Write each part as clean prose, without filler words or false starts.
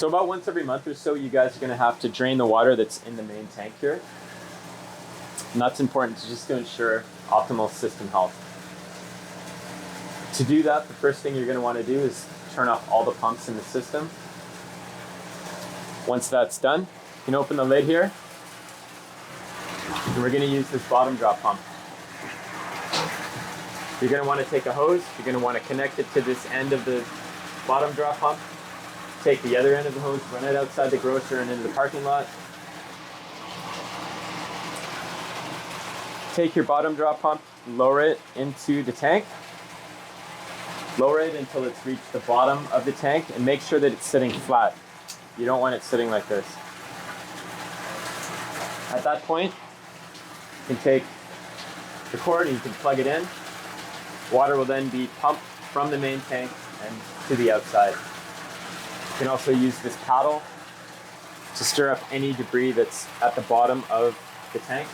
So about once every month or so, you guys are going to have to drain the water that's in the main tank here. And that's important just to ensure optimal system health. To do that, the first thing you're going to want to do is turn off all the pumps in the system. Once that's done, you can open the lid here. And we're going to use this bottom drop pump. You're going to want to take a hose. You're going to want to connect it to this end of the bottom drop pump. Take the other end of the hose, run it outside the grocer and into the parking lot. Take your bottom drop pump, lower it into the tank. Lower it until it's reached the bottom of the tank and make sure that it's sitting flat. You don't want it sitting like this. At that point, you can take the cord and you can plug it in. Water will then be pumped from the main tank and to the outside. You can also use this paddle to stir up any debris that's at the bottom of the tank.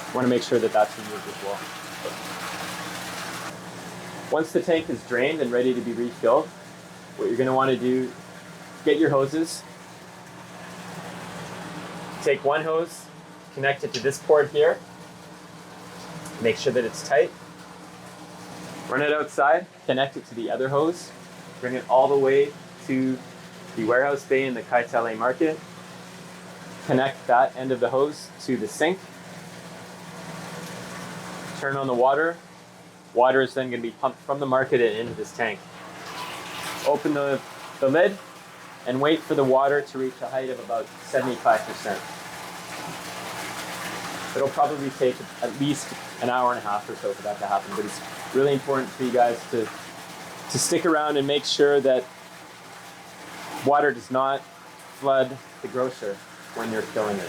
You want to make sure that that's removed as well. Once the tank is drained and ready to be refilled, what you're going to want to do, get your hoses. Take one hose, connect it to this cord here. Make sure that it's tight. Run it outside, connect it to the other hose. Bring it all the way to the warehouse bay in the Kaitale market. Connect that end of the hose to the sink. Turn on the water. Water is then going to be pumped from the market and into this tank. Open the lid and wait for the water to reach a height of about 75%. It'll probably take at least an hour and a half or so for that to happen, but it's really important for you guys to stick around and make sure that water does not flood the grocer when you're filling it.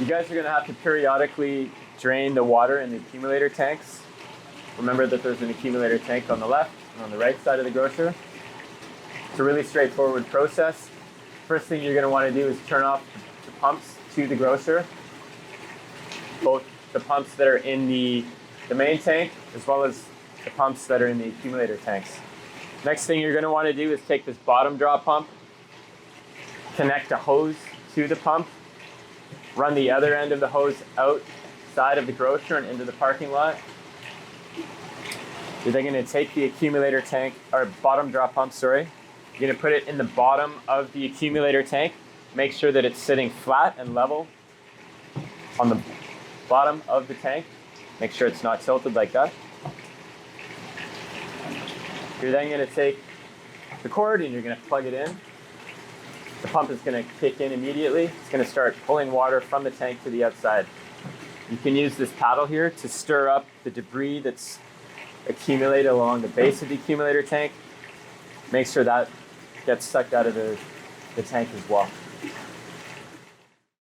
You guys are going to have to periodically drain the water in the accumulator tanks. Remember that there's an accumulator tank on the left and on the right side of the grocer. It's a really straightforward process. First thing you're going to want to do is turn off the pumps to the grocer, both the pumps that are in the main tank as well as the pumps that are in the accumulator tanks. Next thing you're going to want to do is take this bottom drop pump, connect a hose to the pump, run the other end of the hose outside of the grocer and into the parking lot. You're then going to take the accumulator tank, or bottom drop pump, sorry. You're going to put it in the bottom of the accumulator tank. Make sure that it's sitting flat and level on the bottom of the tank. Make sure it's not tilted like that. You're then going to take the cord and you're going to plug it in. The pump is going to kick in immediately. It's going to start pulling water from the tank to the outside. You can use this paddle here to stir up the debris that's accumulated along the base of the accumulator tank. Make sure that gets sucked out of the tank as well.